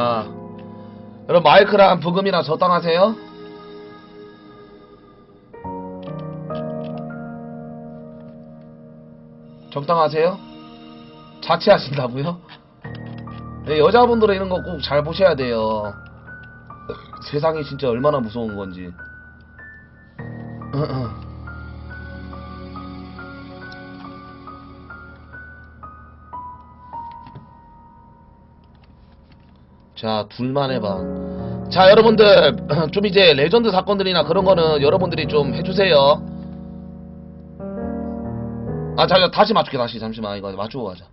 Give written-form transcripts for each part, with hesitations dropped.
자, 여러분 마이크랑 부금이나 적당하세요? 적당하세요? 자취하신다고요? 네, 여자분들은 이런 거 꼭 잘 보셔야 돼요. 세상이 진짜 얼마나 무서운 건지. 자, 둘만의 방. 자, 여러분들 좀 이제 레전드 사건들이나 그런 거는 여러분들이 좀 해주세요. 아, 자, 다시 맞출게. 다시 잠시만 이거 맞추고 가자.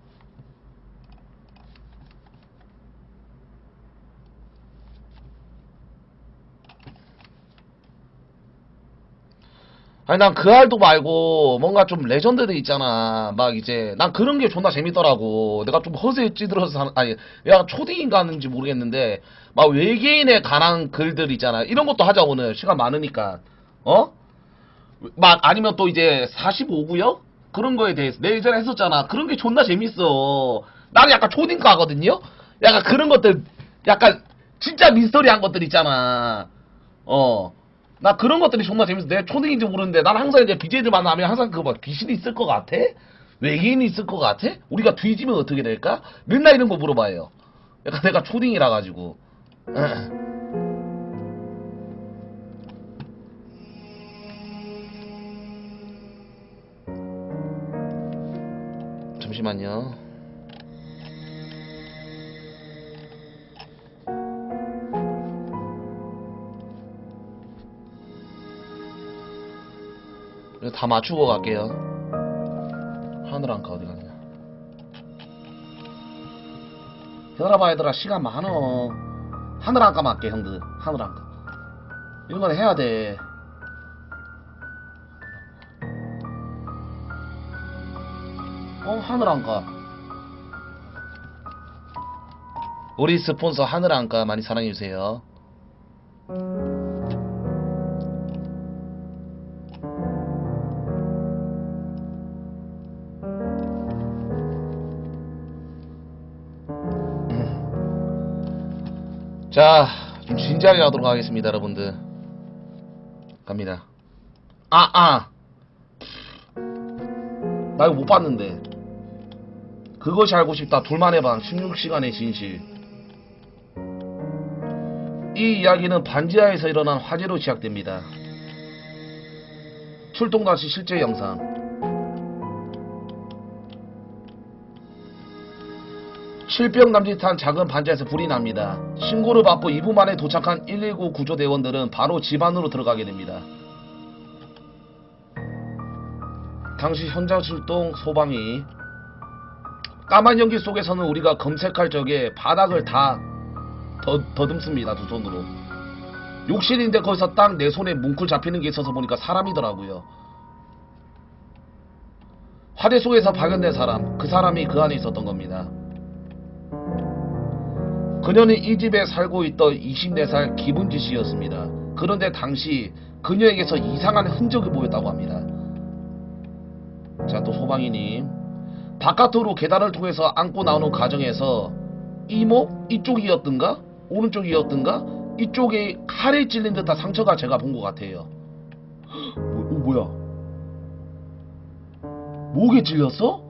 아니 난 그 알도 말고 뭔가 좀 레전드들 있잖아. 막 이제 난 그런 게 존나 재밌더라고. 내가 좀 허세에 찌들어서 아니 내가 초딩인가 하는지 모르겠는데 막 외계인에 관한 글들 있잖아. 이런 것도 하자 오늘 시간 많으니까. 어? 막 아니면 또 이제 45구역 그런 거에 대해서 내 예전에 했었잖아. 그런 게 존나 재밌어. 나는 약간 초딩가거든요. 약간 그런 것들 약간 진짜 미스터리한 것들 있잖아. 나 그런 것들이 정말 재밌어. 내가 초딩인지 모르는데 난 항상 이제 BJ들 만나면 항상 그거 막 귀신이 있을 것 같아? 외계인이 있을 것 같아? 우리가 뒤지면 어떻게 될까? 맨날 이런 거 물어봐요. 약간 내가 초딩이라 가지고. 잠시만요. 이거 다 맞추고 갈게요. 하늘안가 어디 갔냐? 기다려봐 얘들아 시간 많어. 하늘안가만 할게 형들. 하늘안가 이런 건 해야 돼. 하늘안가 우리 스폰서 하늘안가 많이 사랑해주세요. 자, 좀 진지하게 가도록 하겠습니다, 여러분들. 갑니다. 나 이거 못 봤는데. 그것이 알고 싶다. 둘만의 방, 16시간의 진실. 이 이야기는 반지하에서 일어난 화재로 시작됩니다. 출동 당시 실제 영상. 실병 남짓한 작은 반지하에서 불이 납니다. 신고를 받고 2분 만에 도착한 119 구조대원들은 바로 집 안으로 들어가게 됩니다. 당시 현장 출동 소방이 까만 연기 속에서는 우리가 검색할 적에 바닥을 다 더듬습니다. 두 손으로. 욕실인데 거기서 딱 내 손에 뭉클 잡히는 게 있어서 보니까 사람이더라고요. 화재 속에서 발견된 사람, 그 사람이 그 안에 있었던 겁니다. 그녀는 이 집에 살고 있던 24살 김은지 씨였습니다. 그런데 당시 그녀에게서 이상한 흔적이 보였다고 합니다. 자, 또 소방이님. 바깥으로 계단을 통해서 안고 나오는 과정에서 이목? 이쪽이었던가? 오른쪽이었던가? 이쪽에 칼에 찔린 듯한 상처가 제가 본 것 같아요. 뭐야? 목에 찔렸어?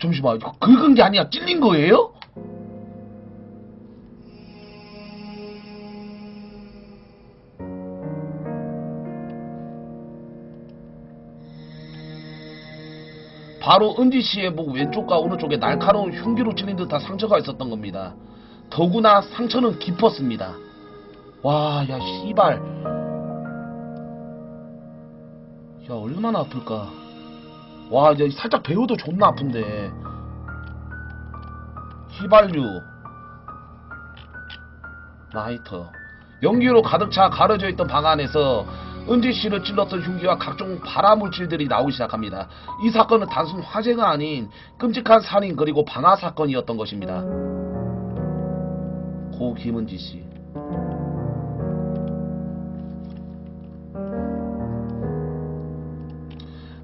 잠시만, 이거 긁은 게 아니야? 찔린 거예요? 바로 은지씨의 목 왼쪽과 오른쪽에 날카로운 흉기로 찔린 듯한 상처가 있었던 겁니다. 더구나 상처는 깊었습니다. 와, 야, 씨발. 야, 얼마나 아플까. 와, 이제 살짝 배워도 존나 아픈데. 휘발유, 라이터. 연기로 가득 차 가려져 있던 방 안에서 은지씨를 찔렀던 흉기와 각종 발화물질들이 나오기 시작합니다. 이 사건은 단순 화재가 아닌 끔찍한 살인 그리고 방화 사건이었던 것입니다. 고 김은지씨.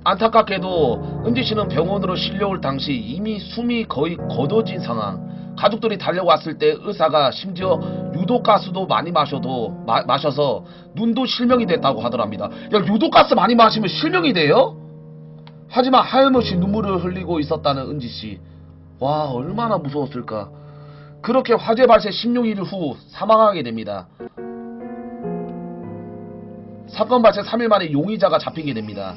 안타깝게도 은지씨는 병원으로 실려올 당시 이미 숨이 거의 멎어진 상황. 가족들이 달려왔을 때 의사가 심지어 유독가스도 많이 마셔서 눈도 실명이 됐다고 하더랍니다. 야, 유독가스 많이 마시면 실명이 돼요? 하지만 하염없이 눈물을 흘리고 있었다는 은지씨. 와, 얼마나 무서웠을까. 그렇게 화재 발생 16일 후 사망하게 됩니다. 사건 발생 3일 만에 용의자가 잡히게 됩니다.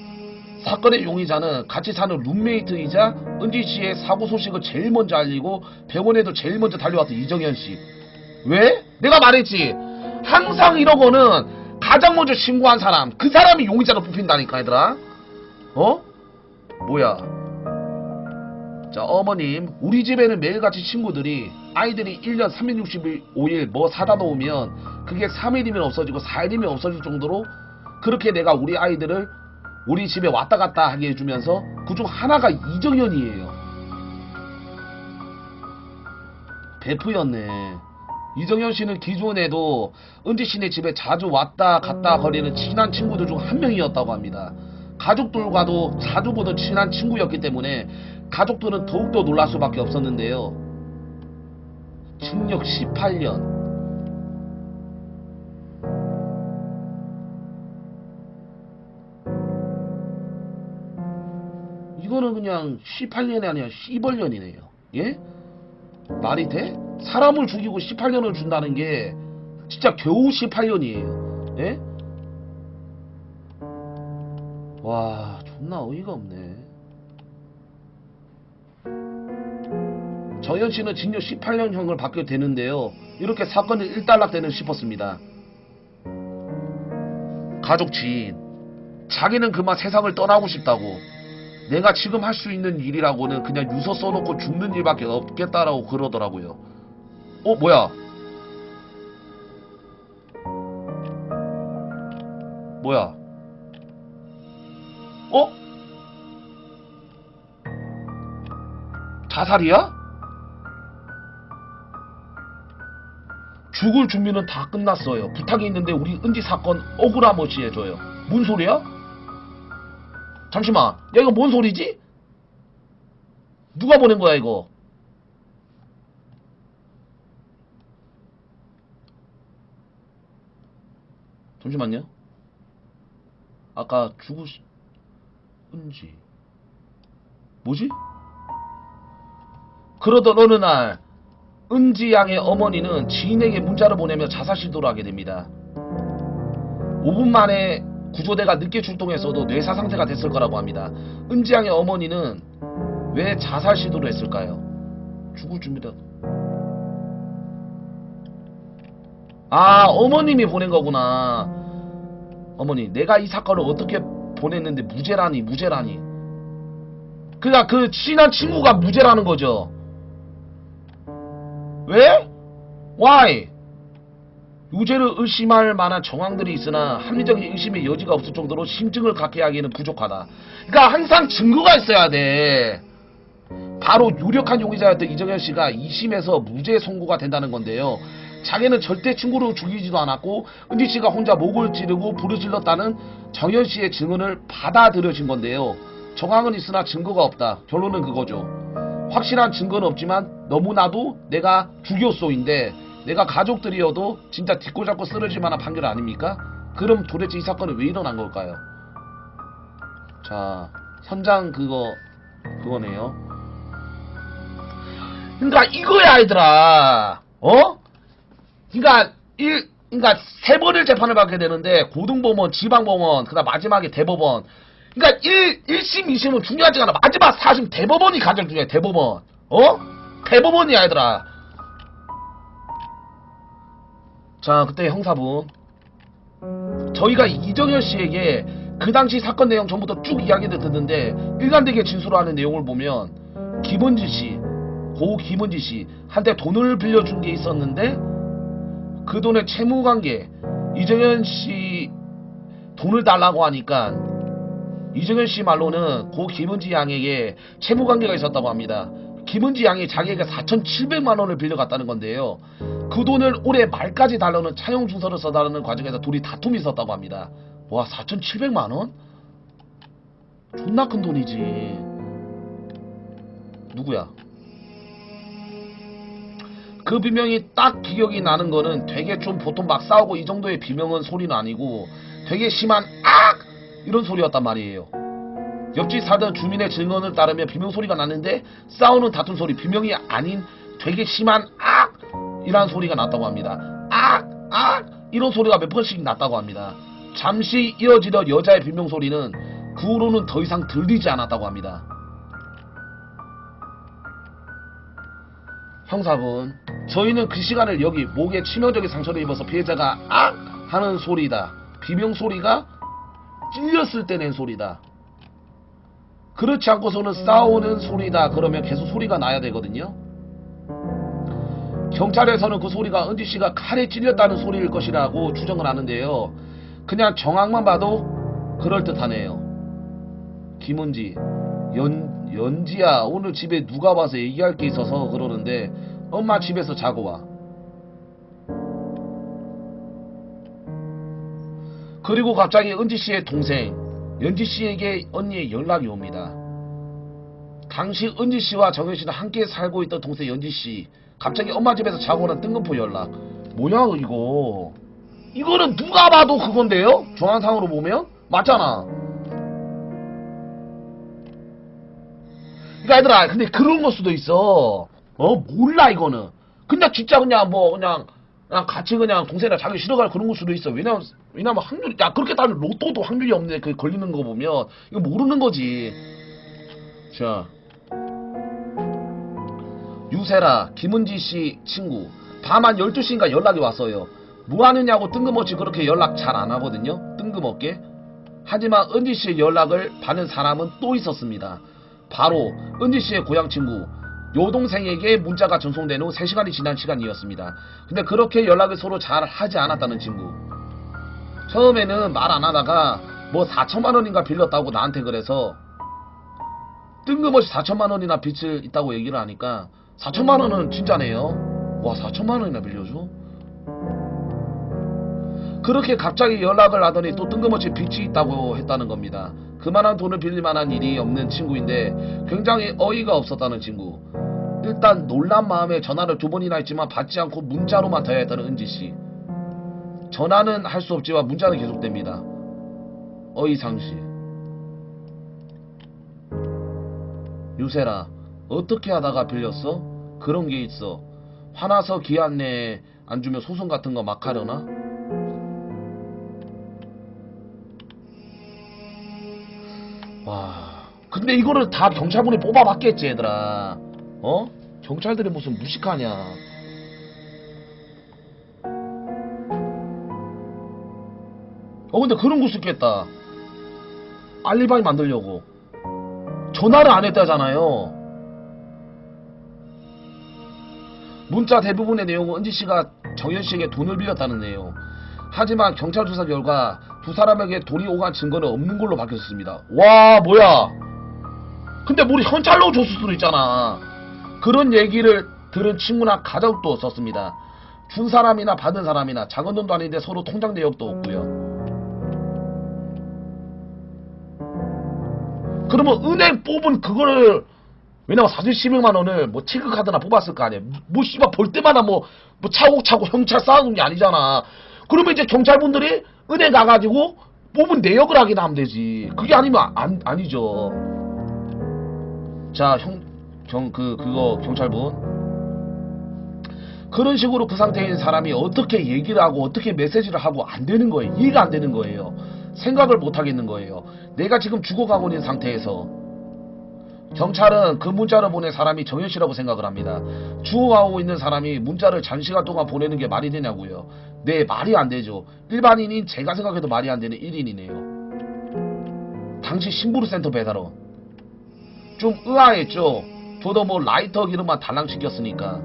사건의 용의자는 같이 사는 룸메이트이자 은지씨의 사고 소식을 제일 먼저 알리고 병원에도 제일 먼저 달려왔던 이정현씨. 왜? 내가 말했지. 항상 이런 거는 가장 먼저 신고한 사람, 그 사람이 용의자로 뽑힌다니까 얘들아. 어? 뭐야. 자, 어머님, 우리 집에는 매일같이 친구들이 아이들이 1년 365일 뭐 사다 놓으면 그게 3일이면 없어지고 4일이면 없어질 정도로 그렇게 내가 우리 아이들을 우리 집에 왔다 갔다 하게 해주면서 그중 하나가 이정현이에요. 베프였네. 이정현 씨는 기존에도 은지 씨네 집에 자주 왔다 갔다 거리는 친한 친구들 중 한 명이었다고 합니다. 가족들과도 자주 보던 친한 친구였기 때문에 가족들은 더욱더 놀랄 수밖에 없었는데요. 징역 18년. 이거는 그냥 18년이 아니라 18년이네요. 예? 말이 돼? 사람을 죽이고 18년을 준다는 게 진짜 겨우 18년이에요. 예? 와, 존나 어이가 없네. 정현씨는 징역 18년형을 받게 되는데요. 이렇게 사건이 일단락되는 싶었습니다. 가족 지인, 자기는 그만 세상을 떠나고 싶다고, 내가 지금 할 수 있는 일이라고는 그냥 유서 써놓고 죽는 일밖에 없겠다라고 그러더라고요. 뭐야? 뭐야? 자살이야? 죽을 준비는 다 끝났어요. 부탁이 있는데 우리 은지 사건 억울함 없이 해줘요. 뭔 소리야? 잠시만. 야, 이거 뭔 소리지? 누가 보낸 거야 이거? 잠시만요. 아까 은지 뭐지? 그러던 어느 날 은지 양의 어머니는 지인에게 문자를 보내며 자살 시도를 하게 됩니다. 5분 만에 구조대가 늦게 출동해서도 뇌사 상태가 됐을 거라고 합니다. 은지 양의 어머니는 왜 자살 시도를 했을까요? 죽을 준비다. 아, 어머님이 보낸 거구나. 어머니, 내가 이 사건을 어떻게 보냈는데 무죄라니. 그니까 그 친한 친구가 무죄라는 거죠. 왜? Why? 유죄를 의심할 만한 정황들이 있으나 합리적인 의심의 여지가 없을 정도로 심증을 갖게 하기에는 부족하다. 그러니까 항상 증거가 있어야 돼. 바로 유력한 용의자였던 이정현 씨가 2심에서 무죄 선고가 된다는 건데요. 자기는 절대 친구를 죽이지도 않았고 은지 씨가 혼자 목을 찌르고 불을 질렀다는 정현 씨의 증언을 받아들여진 건데요. 정황은 있으나 증거가 없다. 결론은 그거죠. 확실한 증거는 없지만 너무나도 내가 죽였소인데 내가 가족들이어도 진짜 뒷골 잡고 쓰러질 만한 판결 아닙니까? 그럼 도대체 이 사건이 왜 일어난 걸까요? 자, 현장 그거네요. 그러니까 이거야 얘들아. 그러니까 세 번을 재판을 받게 되는데 고등법원, 지방법원, 그다음 마지막에 대법원. 그러니까 1심, 2심은 중요하지 않아. 마지막 4심 대법원이 가장 중요해. 대법원. 대법원이야 얘들아. 자, 그때 형사분, 저희가 이정현 씨에게 그 당시 사건 내용 전부터 쭉 이야기를 듣는데 일관되게 진술하는 내용을 보면 김은지 씨, 고 김은지 씨 한테 돈을 빌려준 게 있었는데 그 돈의 채무관계, 이정현 씨 돈을 달라고 하니까 이정현 씨 말로는 고 김은지 양에게 채무관계가 있었다고 합니다. 김은지 양이 자기에게 4,700만 원을 빌려갔다는 건데요. 그 돈을 올해 말까지 달라는 차용 준서를 써달라는 과정에서 둘이 다툼이 있었다고 합니다. 와, 4,700만 원? 존나 큰 돈이지. 누구야? 그 비명이 딱 기억이 나는 거는 되게 좀 보통 막 싸우고 이 정도의 비명은 소리는 아니고 되게 심한 악! 이런 소리였단 말이에요. 옆집 살던 주민의 증언을 따르면 비명 소리가 났는데 싸우는 다툼 소리, 비명이 아닌 되게 심한 악! 이란 소리가 났다고 합니다. 악! 악! 이런 소리가 몇 번씩 났다고 합니다. 잠시 이어지던 여자의 비명 소리는 그 후로는 더 이상 들리지 않았다고 합니다. 형사분, 저희는 그 시간을 여기 목에 치명적인 상처를 입어서 피해자가 악! 하는 소리다, 비명 소리가 찔렸을 때 낸 소리다, 그렇지 않고서는 싸우는 소리다 그러면 계속 소리가 나야 되거든요. 경찰에서는 그 소리가 은지씨가 칼에 찔렸다는 소리일 것이라고 추정을 하는데요. 그냥 정황만 봐도 그럴듯하네요. 김은지, 연지야, 오늘 집에 누가 와서 얘기할 게 있어서 그러는데 엄마 집에서 자고 와. 그리고 갑자기 은지씨의 동생 연지씨에게 언니의 연락이 옵니다. 당시 은지씨와 정현씨는 함께 살고 있던 동생 연지씨, 갑자기 엄마 집에서 자고 오는 뜬금포 연락. 뭐냐 이거, 이거는 누가 봐도 그건데요? 정황상으로 보면 맞잖아. 그러니까 얘들아, 근데 그런 걸 수도 있어. 몰라 이거는. 그냥 진짜 그냥 뭐 그냥 같이 그냥 동생이랑 자기 싫어갈 그런 걸 수도 있어. 왜냐면 확률이, 야 그렇게 따지면 로또도 확률이 없네. 그 걸리는 거 보면 이거 모르는 거지. 자, 유세라, 김은지씨 친구, 밤한 12시인가 연락이 왔어요. 뭐하느냐고 뜬금없이 그렇게 연락 잘 안하거든요, 뜬금없게. 하지만 은지씨의 연락을 받은 사람은 또 있었습니다. 바로 은지씨의 고향 친구, 여동생에게 문자가 전송된 후 3시간이 지난 시간이었습니다. 근데 그렇게 연락을 서로 잘 하지 않았다는 친구. 처음에는 말 안하다가 뭐 4천만원인가 빌렸다고 나한테 그래서 뜬금없이 4천만원이나 빚을 있다고 얘기를 하니까 4천만원은 진짜네요. 와, 4천만원이나 빌려줘? 그렇게 갑자기 연락을 하더니 또 뜬금없이 빚이 있다고 했다는 겁니다. 그만한 돈을 빌릴 만한 일이 없는 친구인데 굉장히 어이가 없었다는 친구. 일단 놀란 마음에 전화를 2번이나 했지만 받지 않고 문자로만 대화했다는 은지씨. 전화는 할 수 없지만 문자는 계속됩니다. 어이상시. 유세라, 어떻게 하다가 빌렸어? 그런 게 있어. 화나서 기한 내에 안 주면 소송 같은 거 막 하려나? 와, 근데 이거를 다 경찰분이 뽑아봤겠지 얘들아. 경찰들이 무슨 무식하냐. 근데 그런 거 있겠다. 알리바이 만들려고 전화를 안 했다잖아요. 문자 대부분의 내용은 은지씨가 정현씨에게 돈을 빌렸다는 내용. 하지만 경찰 조사 결과 두 사람에게 돈이 오간 증거는 없는 걸로 밝혀졌습니다. 와, 뭐야. 근데 우리 현찰로 줬을 수도 있잖아. 그런 얘기를 들은 친구나 가족도 썼습니다. 준 사람이나 받은 사람이나 작은 돈도 아닌데 서로 통장 내역도 없고요. 그러면 은행 뽑은 그거를, 왜냐면 40-10억만원을 뭐 체크카드나 뽑았을 거 아니야. 뭐 씨발 볼 때마다 뭐 차곡차곡 형찰 쌓아놓은 게 아니잖아. 그러면 이제 경찰분들이 은행 가가지고 뽑은 내역을 확인하면 하면 되지. 그게 아니면 아니죠. 자, 그거 경찰분. 그런 식으로 그 상태인 사람이 어떻게 얘기를 하고 어떻게 메시지를 하고 안 되는 거예요. 이해가 안 되는 거예요. 생각을 못 하겠는 거예요. 내가 지금 죽어가고 있는 상태에서 경찰은 그 문자를 보낸 사람이 정현씨라고 생각을 합니다. 죽어가고 있는 사람이 문자를 장시간 동안 보내는 게 말이 되냐고요. 네, 말이 안 되죠. 일반인인 제가 생각해도 말이 안 되는 1인이네요. 당시 신부르센터 배달원. 좀 의아했죠. 저도 뭐 라이터 기름만 달랑 시켰으니까.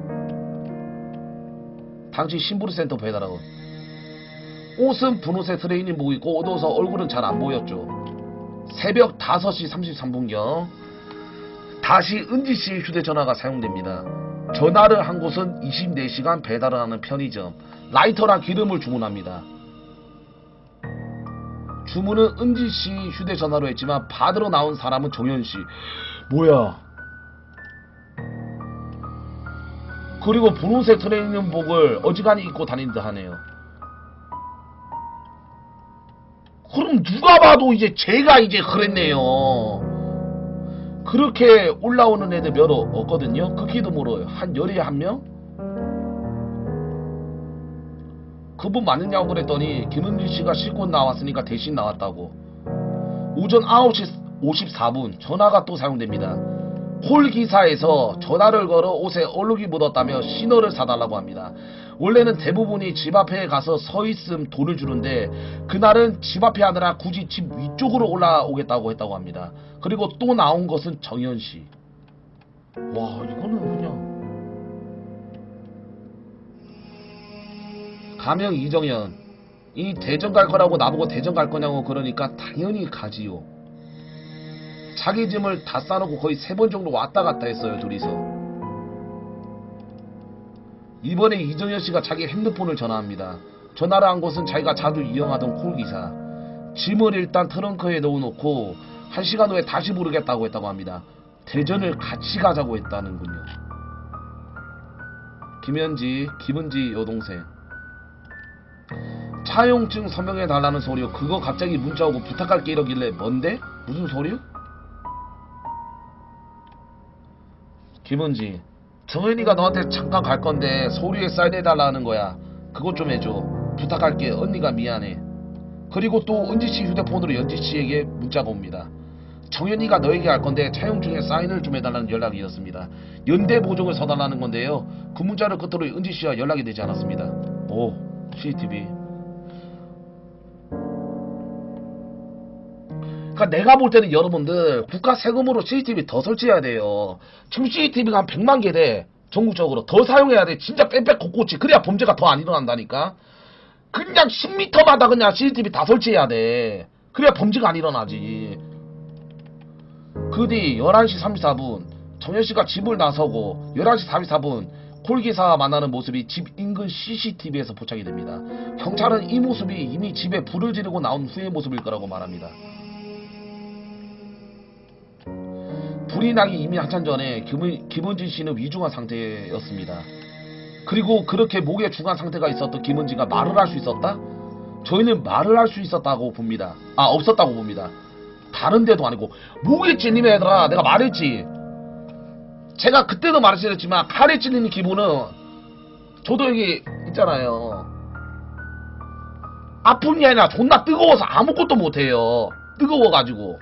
당시 신부르센터 배달원. 옷은 분홍색 트레이닝복 입고 어두워서 얼굴은 잘 안 보였죠. 새벽 5시 33분경 다시 은지씨의 휴대전화가 사용됩니다. 전화를 한 곳은 24시간 배달을 하는 편의점. 라이터랑 기름을 주문합니다. 주문은 은지씨 휴대전화로 했지만 받으러 나온 사람은 정현씨. 뭐야, 그리고 분홍색 트레이닝복을 어지간히 입고 다닌다 하네요. 그럼 누가 봐도 이제 제가 이제 그랬네요. 그렇게 올라오는 애들 몇 없거든요. 그기도 멀어요. 한 열에 한 명? 그분 맞느냐고 그랬더니 김은지씨가 싣고 나왔으니까 대신 나왔다고. 오전 9시 54분 전화가 또 사용됩니다. 콜 기사에서 전화를 걸어 옷에 얼룩이 묻었다며 신호를 사달라고 합니다. 원래는 대부분이 집 앞에 가서 서 있음 돈을 주는데 그날은 집 앞에 하느라 굳이 집 위쪽으로 올라오겠다고 했다고 합니다. 그리고 또 나온 것은 정현씨. 와, 이거는 그냥 가명 이정현. 이 대전 갈 거라고 나보고 대전 갈 거냐고 그러니까 당연히 가지요. 자기 짐을 다 싸놓고 거의 3번 정도 왔다 갔다 했어요, 둘이서. 이번에 이정현씨가 자기 핸드폰을 전화합니다. 전화를 한 곳은 자기가 자주 이용하던 콜기사. 짐을 일단 트렁크에 넣어놓고 1시간 후에 다시 부르겠다고 했다고 합니다. 대전을 같이 가자고 했다는군요. 김현지, 김은지 여동생. 차용증 서명해달라는 소리요. 그거 갑자기 문자 오고 부탁할게 이러길래 뭔데? 무슨 소리요? 김은지, 정현이가 너한테 잠깐 갈 건데 서류에 사인해달라는 거야. 그것 좀 해줘. 부탁할게. 언니가 미안해. 그리고 또 은지씨 휴대폰으로 연지씨에게 문자가 옵니다. 정현이가 너에게 할 건데 차용증에 사인을 좀 해달라는 연락이었습니다. 연대 보증을 서달라는 건데요. 그 문자를 끝으로 은지씨와 연락이 되지 않았습니다. 오, CCTV. 그러니까 내가 볼 때는 여러분들 국가 세금으로 CCTV 더 설치해야 돼요. 지금 CCTV가 한 100만 개 돼. 전국적으로 더 사용해야 돼. 진짜 빽빽 곳곳이. 그래야 범죄가 더 안 일어난다니까. 그냥 10m마다 그냥 CCTV 다 설치해야 돼. 그래야 범죄가 안 일어나지. 그 뒤 11시 34분 정현씨가 집을 나서고 11시 44분 콜기사와 만나는 모습이 집 인근 CCTV에서 포착이 됩니다. 경찰은 이 모습이 이미 집에 불을 지르고 나온 후의 모습일 거라고 말합니다. 불이 나기 이미 한참 전에 김은지 씨는 위중한 상태였습니다. 그리고 그렇게 목에 중한 상태가 있었던 김은지가 말을 할 수 있었다? 저희는 말을 할 수 있었다고 봅니다. 아, 없었다고 봅니다. 다른 데도 아니고. 뭐겠지 님 얘들아, 내가 말했지. 제가 그때도 말씀드렸지만 칼에 찔리는 기분은 저도 여기 있잖아요. 아픈 게 아니라 존나 뜨거워서 아무것도 못해요. 뜨거워가지고.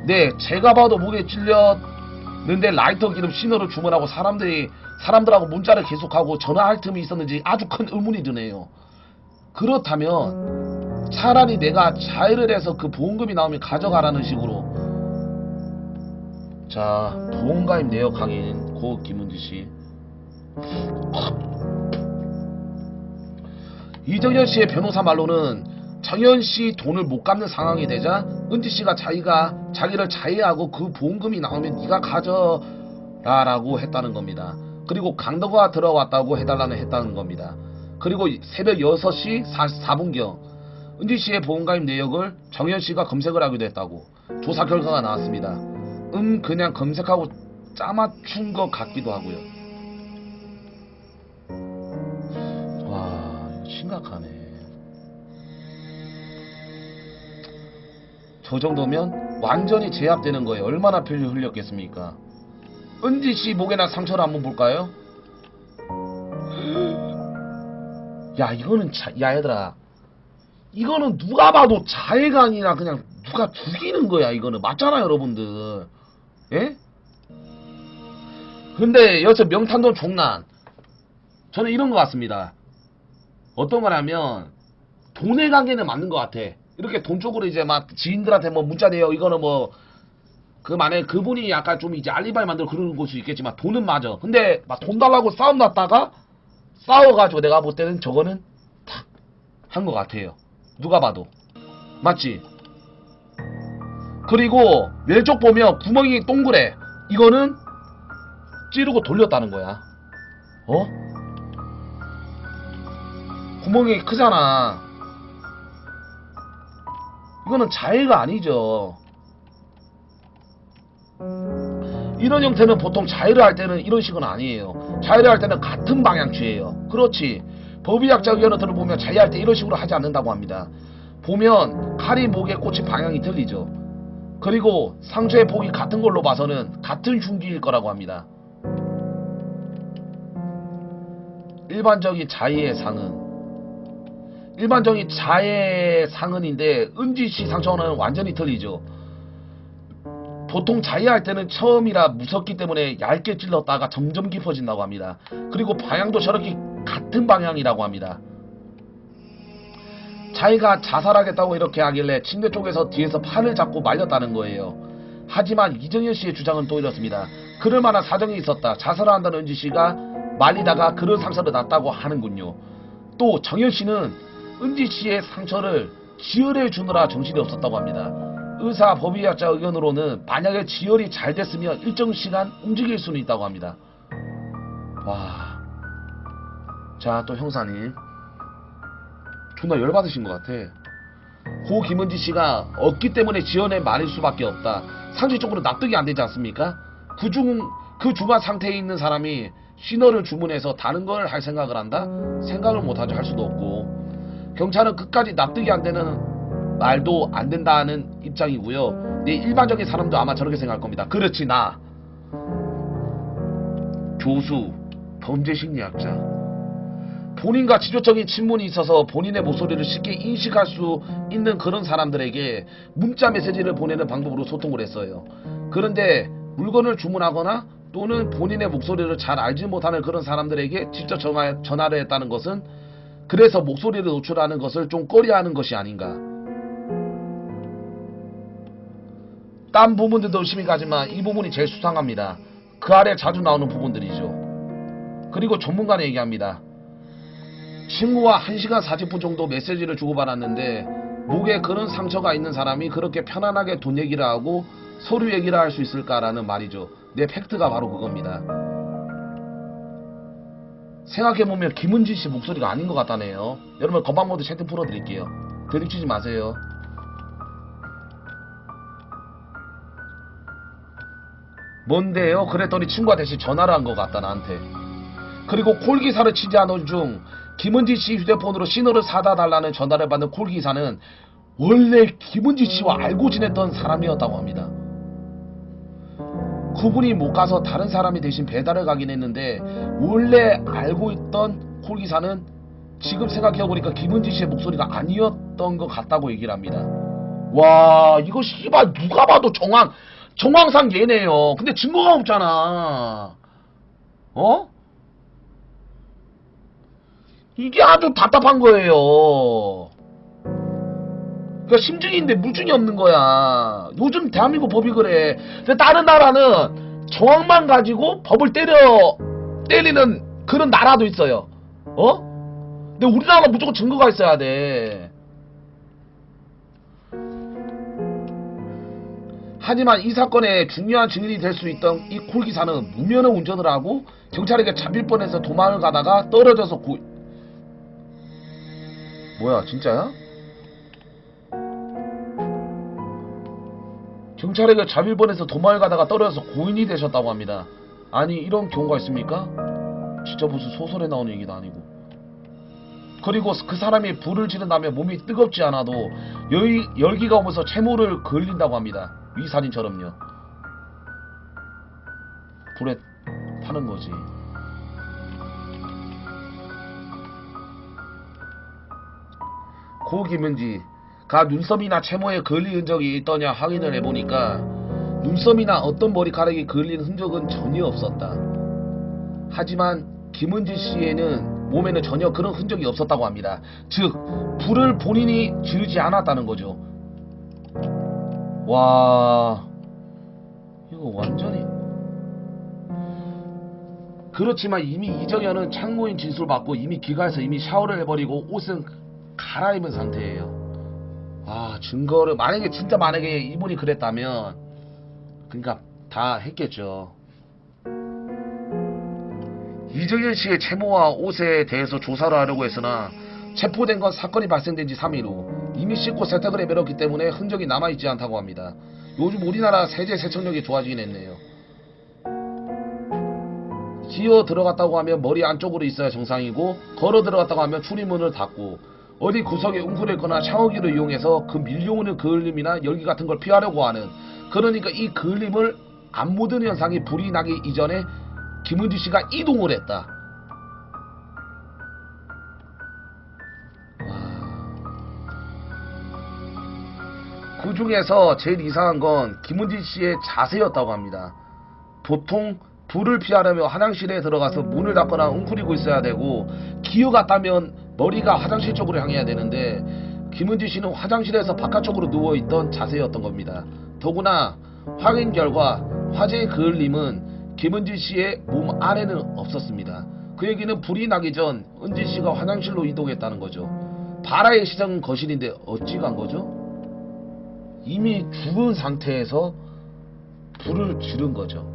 네, 제가 봐도 목에 찔렸는데 라이터 기름 신호를 주문하고 사람들하고 문자를 계속하고 전화할 틈이 있었는지 아주 큰 의문이 드네요. 그렇다면 차라리 내가 자해를 해서 그 보험금이 나오면 가져가라는 식으로. 자, 보험가입 내역 강인 고 김은지씨. 이정현씨의 변호사 말로는 정현씨 돈을 못 갚는 상황이 되자 은지씨가 자기를 자해하고 그 보험금이 나오면 네가 가져라라고 했다는 겁니다. 그리고 강도가 들어왔다고 했다는 겁니다. 그리고 새벽 6시 44분경 은지씨의 보험가입 내역을 정현씨가 검색을 하기도 했다고 조사 결과가 나왔습니다. 그냥 검색하고 짜맞춘 것 같기도 하고요. 와, 이거 심각하네. 저 정도면 완전히 제압되는 거예요. 얼마나 피를 흘렸겠습니까? 은지씨 목에나 상처를 한번 볼까요? 야, 이거는 야 얘들아, 이거는 누가 봐도 자해가 아니라 그냥 누가 죽이는 거야. 이거는 맞잖아요 여러분들. 예? 근데 여기서 명탄돈 종난, 저는 이런 것 같습니다. 어떤 거냐면 돈의 관계는 맞는 것 같아. 이렇게 돈 쪽으로 이제 막 지인들한테 뭐 문자 내요. 이거는 뭐 그 만약에 그분이 약간 좀 이제 알리바이 만들고 그러는 곳이 있겠지만 돈은 맞아. 근데 막 돈 달라고 싸움 났다가 싸워가지고 내가 볼 때는 저거는 탁 한 것 같아요. 누가 봐도. 맞지? 그리고 왼쪽 보면 구멍이 동그래. 이거는 찌르고 돌렸다는 거야. 어? 구멍이 크잖아. 이거는 자해가 아니죠. 이런 형태는 보통 자해를 할 때는 이런 식은 아니에요. 자해를 할 때는 같은 방향치예요. 그렇지. 법의학자 의견을 들어보면 자해할 때 이런 식으로 하지 않는다고 합니다. 보면 칼이 목에 꽂힌 방향이 틀리죠. 그리고 상처의 폭이 같은 걸로 봐서는 같은 흉기일 거라고 합니다. 일반적인 자해의 상흔인데 은지씨 상처는 완전히 틀리죠. 보통 자해할 때는 처음이라 무섭기 때문에 얇게 찔렀다가 점점 깊어진다고 합니다. 그리고 방향도 저렇게 같은 방향이라고 합니다. 자기가 자살하겠다고 이렇게 하길래 침대 쪽에서 뒤에서 팔을 잡고 말렸다는 거예요. 하지만 이정현 씨의 주장은 또 이렇습니다. 그럴 만한 사정이 있었다. 자살을 한다는 은지 씨가 말리다가 그런 상처를 났다고 하는군요. 또 정현 씨는 은지 씨의 상처를 지혈해 주느라 정신이 없었다고 합니다. 의사 법의학자 의견으로는 만약에 지혈이 잘 됐으면 일정 시간 움직일 수는 있다고 합니다. 와, 자, 또 형사님 존나 열받으신 것 같아. 고 김은지 씨가 없기 때문에 지연에 말일 수밖에 없다. 상식적으로 납득이 안 되지 않습니까? 그 중한 상태에 있는 사람이 신호를 주문해서 다른 걸 할 생각을 한다? 생각을 못하죠. 할 수도 없고. 경찰은 끝까지 납득이 안 되는 말도 안 된다는 입장이고요. 네, 일반적인 사람도 아마 저렇게 생각할 겁니다. 그렇지, 나 교수, 범죄심리학자, 본인과 직접적인 친분이 있어서 본인의 목소리를 쉽게 인식할 수 있는 그런 사람들에게 문자 메시지를 보내는 방법으로 소통을 했어요. 그런데 물건을 주문하거나 또는 본인의 목소리를 잘 알지 못하는 그런 사람들에게 직접 전화를 했다는 것은 그래서 목소리를 노출하는 것을 좀 꺼려하는 것이 아닌가. 딴 부분들도 의심이 가지만 이 부분이 제일 수상합니다. 그 아래 자주 나오는 부분들이죠. 그리고 전문가는 얘기합니다. 친구와 1시간 40분 정도 메시지를 주고받았는데 목에 그런 상처가 있는 사람이 그렇게 편안하게 돈 얘기를 하고 서류 얘기를 할 수 있을까라는 말이죠. 내 팩트가 바로 그겁니다. 생각해보면 김은지 씨 목소리가 아닌 것 같다네요. 여러분 건방모드 채팅 풀어드릴게요. 드립치지 마세요. 뭔데요? 그랬더니 친구가 대신 전화를 한 것 같다 나한테. 그리고 콜기사를 치지 않은 중 김은지 씨 휴대폰으로 신호를 사다 달라는 전화를 받는 콜기사는 원래 김은지 씨와 알고 지냈던 사람이었다고 합니다. 그분이 못 가서 다른 사람이 대신 배달을 가긴 했는데 원래 알고 있던 콜기사는 지금 생각해보니까 김은지 씨의 목소리가 아니었던 것 같다고 얘기를 합니다. 와, 이거 씨발 누가 봐도 정황상 얘네요. 근데 증거가 없잖아. 어? 이게 아주 답답한 거예요. 그러니까 심증인데 물증이 없는 거야. 요즘 대한민국 법이 그래. 근데 다른 나라는 정황만 가지고 법을 때리는 그런 나라도 있어요. 어? 근데 우리나라는 무조건 증거가 있어야 돼. 하지만 이 사건의 중요한 증인이 될 수 있던 이 콜기사는 무면허 운전을 하고 경찰에게 잡힐 뻔해서 도망을 가다가 떨어져서 뭐야, 진짜야? 경찰에게 잡힐 뻔해서 도망을 가다가 떨어져서 고인이 되셨다고 합니다. 아니, 이런 경우가 있습니까? 진짜 무슨 소설에 나오는 얘기도 아니고. 그리고 그 사람이 불을 지른 다음에 몸이 뜨겁지 않아도 열기가 오면서 채모를 그을린다고 합니다. 위사진처럼요. 불에 타는 거지. 고 김은지가 눈썹이나 채모에 그을린 흔적이 있더냐 확인을 해보니까 눈썹이나 어떤 머리카락이 그을린 흔적은 전혀 없었다. 하지만 김은지 씨에는 몸에는 전혀 그런 흔적이 없었다고 합니다. 즉 불을 본인이 지르지 않았다는 거죠. 와, 이거 완전히. 그렇지만 이미 이정현은 참고인 진술을 받고 이미 기가에서 이미 샤워를 해버리고 옷은 갈아입은 상태예요. 아, 증거를 만약에 이분이 그랬다면 그러니까 다 했겠죠. 이정현 씨의 채모와 옷에 대해서 조사를 하려고 했으나 체포된 건 사건이 발생된 지 3일 후 이미 씻고 세탁을 해버렸기 때문에 흔적이 남아있지 않다고 합니다. 요즘 우리나라 세제 세척력이 좋아지긴 했네요. 기어 들어갔다고 하면 머리 안쪽으로 있어야 정상이고, 걸어 들어갔다고 하면 출입문을 닫고, 어디 구석에 웅크렸거나 샤워기를 이용해서 그 밀려오는 그을림이나 열기 같은 걸 피하려고 하는, 그러니까 이 그을림을 안 묻은 현상이 불이 나기 이전에 김은지 씨가 이동을 했다. 그 중에서 제일 이상한 건 김은지 씨의 자세였다고 합니다. 보통 불을 피하려면 화장실에 들어가서 문을 닫거나 웅크리고 있어야 되고, 기어 갔다면 머리가 화장실 쪽으로 향해야 되는데, 김은지 씨는 화장실에서 바깥쪽으로 누워있던 자세였던 겁니다. 더구나 확인 결과 화재의 그을림은 김은지 씨의 몸 안에는 없었습니다. 그 얘기는 불이 나기 전 은지 씨가 화장실로 이동했다는 거죠. 바라의 시작은 거실인데 어찌 간 거죠? 이미 죽은 상태에서 불을 지른 거죠.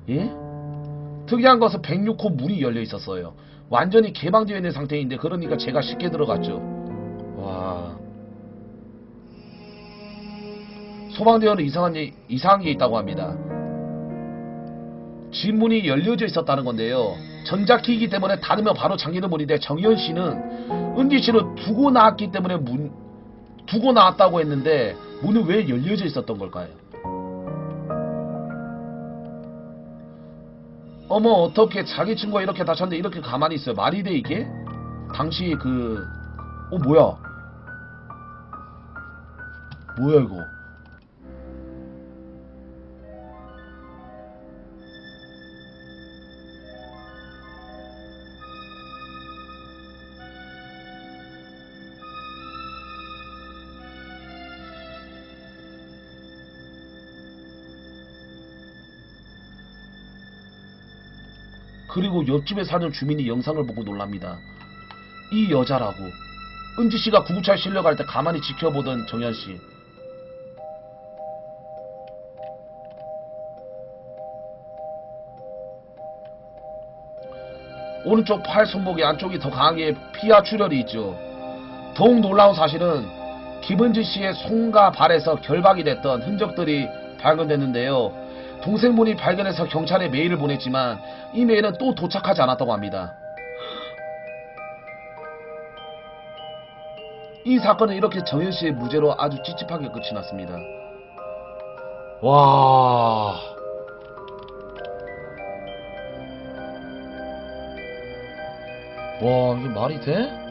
예? 특이한 것은 106호 문이 열려 있었어요. 완전히 개방되어 있는 상태인데, 그러니까 제가 쉽게 들어갔죠. 와. 소방대원은 이상한 게 있다고 합니다. 집 문이 열려져 있었다는 건데요. 전자키이기 때문에 닫으면 바로 잠기는 문인데, 정현 씨는 은지 씨를 두고 나왔기 때문에 두고 나왔다고 했는데, 문은 왜 열려져 있었던 걸까요? 어머, 어떻게 자기 친구가 이렇게 다쳤는데 이렇게 가만히 있어요? 말이 돼 이게? 당시 뭐야? 뭐야 이거? 그리고 옆집에 사는 주민이 영상을 보고 놀랍니다. 이 여자라고. 은지씨가 구급차에 실려갈 때 가만히 지켜보던 정현씨. 오른쪽 팔 손목의 안쪽이 더 강하게 피하 출혈이 있죠. 더욱 놀라운 사실은 김은지씨의 손과 발에서 결박이 됐던 흔적들이 발견됐는데요. 동생분이 발견해서 경찰에 메일을 보냈지만 이 메일은 또 도착하지 않았다고 합니다. 이 사건은 이렇게 정현씨의 무죄로 아주 찝찝하게 끝이 났습니다. 와... 와, 이게 말이 돼?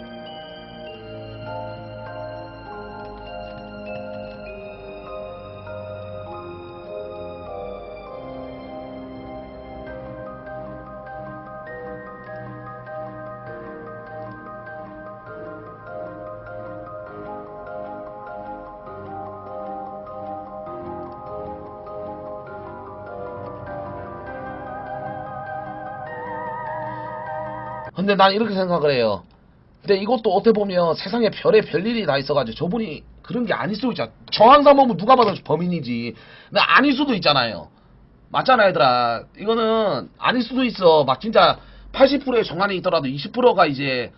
근데 난 이렇게 생각을 해요. 근데 이것도 어떻게 보면 세상에 별의 별일이 다 있어가지고 저분이 그런 게 아닐 수도 있잖아. 저항사 보면 누가 봐도 범인이지. 근데 아닐 수도 있잖아요. 맞잖아 얘들아. 이거는 아닐 수도 있어. 막 진짜 80%의 정안이 있더라도 20%가 이제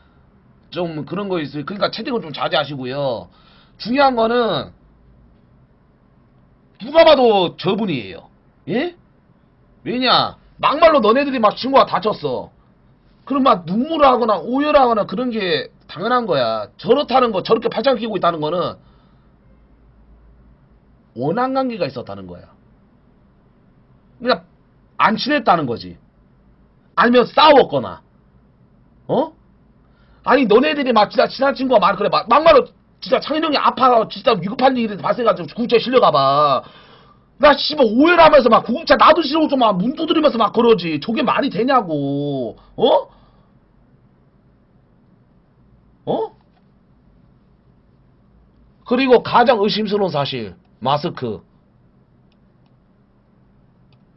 좀 그런 거 있어요. 그러니까 채팅을 좀 자제하시고요. 중요한 거는 누가 봐도 저분이에요. 예? 왜냐? 막말로 너네들이 막 친구가 다쳤어. 그럼 막 눈물을 하거나 오열하거나 그런 게 당연한 거야. 저렇다는 거, 저렇게 팔짱 끼고 있다는 거는 원한 관계가 있었다는 거야. 그냥 안 친했다는 거지. 아니면 싸웠거나. 어? 아니 너네들이 막 진짜 친한 친구가 말 그래 막말로 진짜 창현형이 아파서 진짜 위급한 일이 발생해가지고 구급차에 실려가봐. 나 씨발 오열하면서 막 구급차 나도 싫어서 막 문 두드리면서 막 그러지. 저게 말이 되냐고. 어? 어? 그리고 가장 의심스러운 사실, 마스크.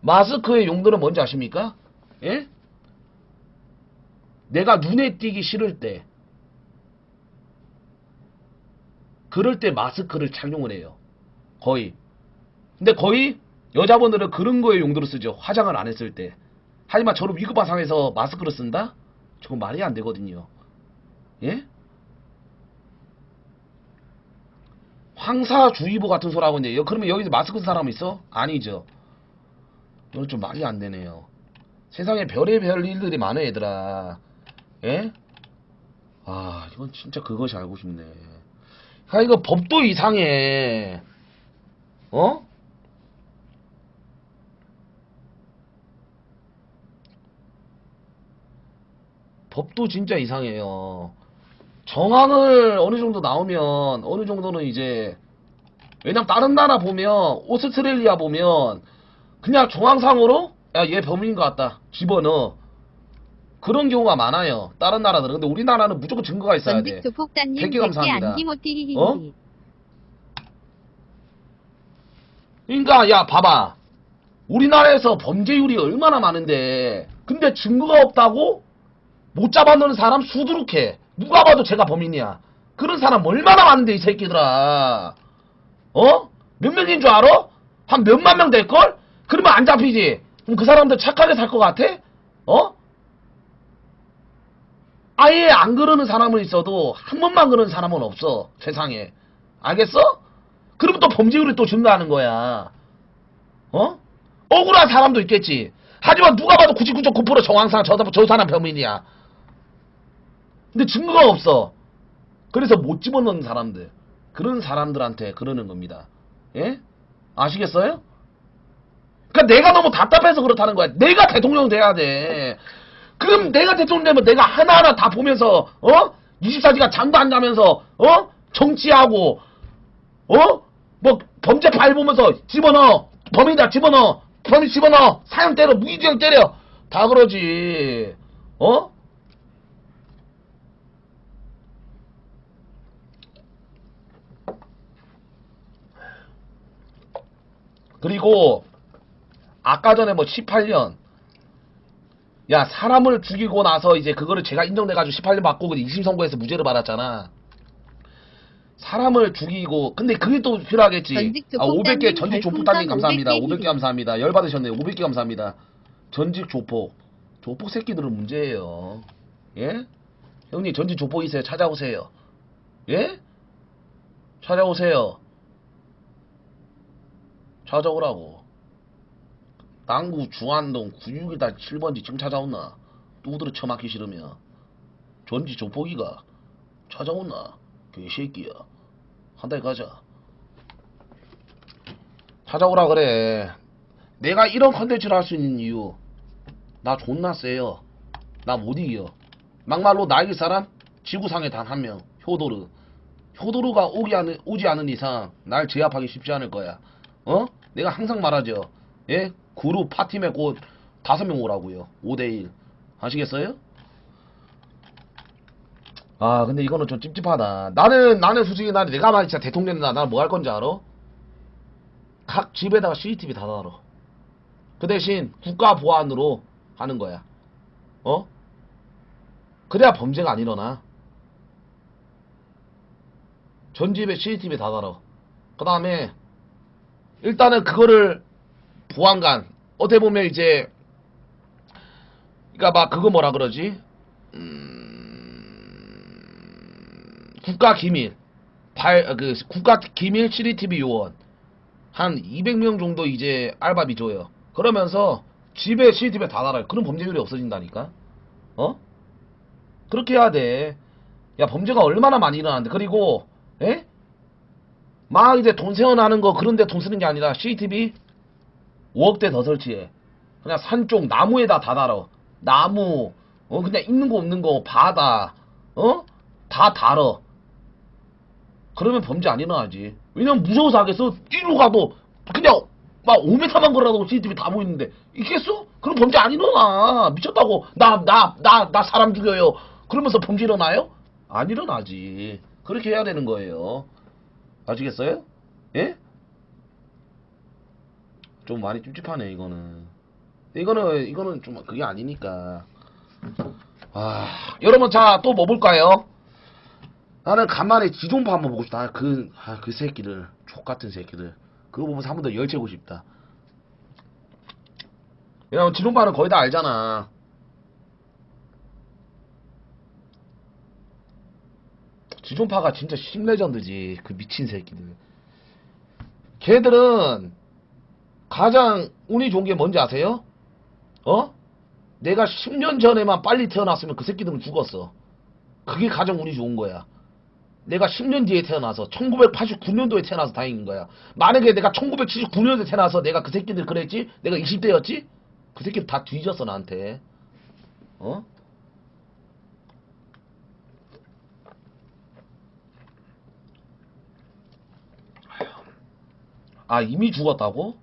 마스크의 용도는 뭔지 아십니까? 예? 내가 눈에 띄기 싫을 때, 그럴 때 마스크를 착용을 해요. 거의. 근데 거의 여자분들은 그런 거에 용도로 쓰죠. 화장을 안 했을 때. 하지만 저런 위급한 상황에서 마스크를 쓴다? 저건 말이 안 되거든요. 예? 황사주의보 같은 소리 하고 있는데 그러면 여기서 마스크 쓴 사람 있어? 아니죠. 이건 좀 말이 안 되네요. 세상에 별의별 일들이 많아 얘들아. 예? 아 이건 진짜 그것이 알고 싶네. 아 이거 법도 이상해. 어? 법도 진짜 이상해요. 정황을 어느 정도 나오면 어느 정도는 이제, 왜냐면 다른 나라 보면 오스트레일리아 보면 그냥 정황상으로 야 얘 범인인 것 같다 집어넣어. 그런 경우가 많아요 다른 나라들은. 근데 우리나라는 무조건 증거가 있어야 전직 돼. 조폭단님 100개 100개 감사합니다. 안기모띠 히히히. 어? 그러니까 야 봐봐, 우리나라에서 범죄율이 얼마나 많은데 근데 증거가 없다고 못 잡아넣는 사람 수두룩해. 누가 봐도 제가 범인이야. 그런 사람 얼마나 많은데 이 새끼들아. 어? 몇 명인 줄 알아? 한 몇만 명 될걸? 그러면 안 잡히지. 그럼 그 사람들 착하게 살 것 같아? 어? 아예 안 그러는 사람은 있어도 한 번만 그러는 사람은 없어 세상에. 알겠어? 그러면 또 범죄율이 또 증가하는 거야. 어? 억울한 사람도 있겠지. 하지만 누가 봐도 99.9% 정황상 저 사람 범인이야. 근데 증거가 없어. 그래서 못 집어넣는 사람들, 그런 사람들한테 그러는 겁니다. 예? 아시겠어요? 그러니까 내가 너무 답답해서 그렇다는 거야. 내가 대통령 돼야 돼. 그럼 내가 대통령 되면 내가 하나하나 다 보면서 24시간 잠도 안 자면서 정치하고 뭐 범죄 파일 보면서 집어넣어. 범인이다 집어넣어. 범인 집어넣어. 사형 때려. 무기징역 때려. 다 그러지. 그리고 아까 전에 뭐 18년, 야 사람을 죽이고 나서 이제 그거를 제가 인정돼가지고 18년 받고 2심 선고해서 무죄를 받았잖아. 사람을 죽이고, 근데 그게 또 필요하겠지. 아 500개 전직 조폭단님 감사합니다. 500개 감사합니다. 열받으셨네요. 500개 감사합니다. 전직 조폭 새끼들은 문제예요. 예? 형님 전직 조폭 있어요. 찾아오세요. 예? 찾아오세요. 찾아오라고. 남구 중안동 961-7번지 지금 찾아오나? 두드러 쳐맞기 싫으면 전지 조폭이가 찾아오나? 개새끼야. 한 달 가자. 찾아오라 그래. 내가 이런 컨텐츠를 할 수 있는 이유, 나 존나 세요. 나 못 이겨. 막말로 나 이길 사람 지구상에 단 한 명, 효도르. 효도르가 오지 않은 이상 날 제압하기 쉽지 않을 거야. 내가 항상 말하죠. 예? 그룹 파팀에 곧 5명 오라고요. 5대1. 아시겠어요? 아 근데 이거는 좀 찝찝하다. 나는 솔직히 내가 만약 진짜 대통령 된다. 나는 뭐 할 건지 알아? 각 집에다가 CCTV 다 달아. 그 대신 국가 보안으로 하는 거야. 그래야 범죄가 안 일어나. 전 집에 CCTV 다 달아. 그 다음에 일단은 그거를 보안관, 어떻게 보면 이제, 그니까 막 그거 뭐라 그러지? 국가 기밀, 국가 기밀 CCTV 요원 한 200명 정도 이제 알바비 줘요. 그러면서 집에 CCTV 다 달아요. 그럼 범죄율이 없어진다니까. 그렇게 해야 돼. 야 범죄가 얼마나 많이 일어나는데. 그리고 막 이제 돈 세워나는 거 그런데 돈 쓰는 게 아니라 CCTV 5억대 더 설치해. 그냥 산 쪽 나무에다 다 달아. 나무 그냥 있는 거 없는 거 바다 다 달어. 그러면 범죄 안 일어나지. 왜냐면 무서워서 하겠어. 뒤로 가도 그냥 막 5m만 걸어도 CCTV 다 보이는데 있겠어? 그럼 범죄 안 일어나. 미쳤다고. 나 사람 죽여요 그러면서 범죄 일어나요? 안 일어나지. 그렇게 해야 되는 거예요. 아시겠어요? 예? 좀 많이 찝찝하네 이거는. 이거는 좀 그게 아니니까. 여러분 자 또 뭐 볼까요? 나는 간만에 지존파 한번 보고 싶다. 그 새끼들, 족같은 새끼들. 그거 보면서 한 번 더 열채고 싶다. 왜냐면 지존파는 거의 다 알잖아. 지존파가 진짜 신레전드지. 그 미친 새끼들. 걔들은 가장 운이 좋은 게 뭔지 아세요? 내가 10년 전에만 빨리 태어났으면 그 새끼들은 죽었어. 그게 가장 운이 좋은 거야. 내가 10년 뒤에 태어나서 1989년도에 태어나서 다행인 거야. 만약에 내가 1979년도에 태어나서 내가 그 새끼들 그랬지? 내가 20대였지? 그 새끼들 다 뒤졌어 나한테. 어? 아 이미 죽었다고?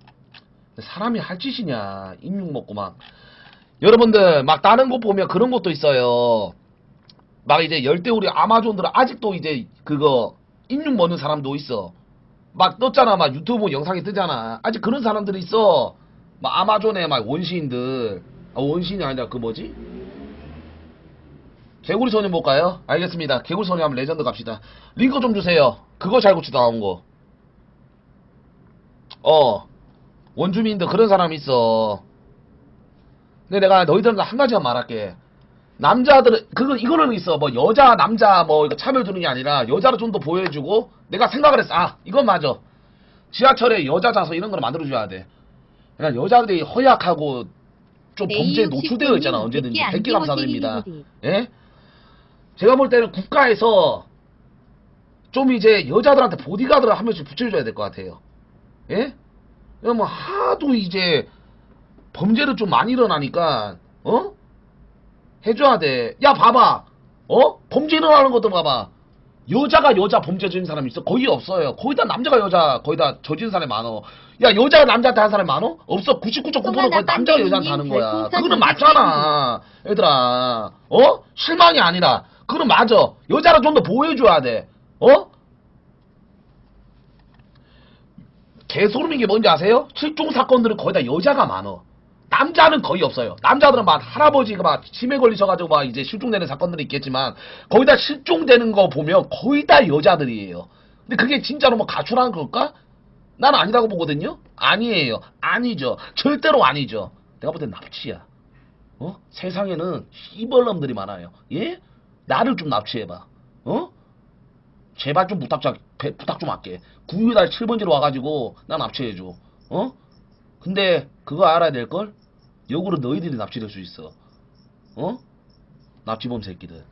사람이 할 짓이냐. 임육 먹고 막. 여러분들 막 다른 곳 보면 그런 것도 있어요. 막 이제 열대우리 아마존들은 아직도 이제 그거 인육 먹는 사람도 있어. 막 떴잖아. 막 유튜브 영상에 뜨잖아. 아직 그런 사람들이 있어. 막 아마존에 막 원시인들. 아, 원시인이 아니라 그 뭐지? 개구리 소년 볼까요? 알겠습니다. 개구리 소년 하면 레전드 갑시다. 링크 좀 주세요. 그거 잘 고치다 나온 거. 원주민들 그런 사람 있어. 근데 내가 너희들한테 한 가지만 말할게. 남자들은 이거는 있어. 뭐 여자 남자 뭐 이거 차별 두는 게 아니라 여자를 좀 더 보여주고 내가 생각을 했어. 아 이건 맞아. 지하철에 여자 좌석 이런 거를 만들어줘야 돼. 그러니까 여자들이 허약하고 좀 범죄에 노출되어 있잖아. 언제든지. 100개 감사드립니다. 예? 제가 볼 때는 국가에서 좀 이제 여자들한테 보디가드를 한 명씩 붙여줘야 될 것 같아요. 예? 뭐 하도 이제 범죄를 좀 많이 일어나니까 해줘야 돼. 야 봐봐. 범죄 일어나는 것도 봐봐. 여자가 여자 범죄 저지른 사람이 있어? 거의 없어요. 거의 다 남자가 여자 거의 다 저지른 사람이 많어. 야 여자가 남자한테 하는 사람이 많어? 없어. 99.9% 거의 남자가 여자한테 하는 거야. 그거는 맞잖아. 얘들아. 실망이 아니라 그거는 맞아. 여자를 좀 더 보여줘야 돼. 개소름인 게 뭔지 아세요? 실종 사건들은 거의 다 여자가 많어. 남자는 거의 없어요. 남자들은 막 할아버지가 막 치매 걸리셔가지고 막 이제 실종되는 사건들이 있겠지만 거의 다 실종되는 거 보면 거의 다 여자들이에요. 근데 그게 진짜로 뭐 가출하는 걸까? 난 아니라고 보거든요. 아니에요. 아니죠. 절대로 아니죠. 내가 볼 땐 납치야. 세상에는 씨벌놈들이 많아요. 예? 나를 좀 납치해봐. 제발 좀 부탁 좀 할게. 9일날 7번지로 와가지고 나 납치해줘. 근데 그거 알아야 될걸? 역으로 너희들이 납치될 수 있어. 납치범 새끼들.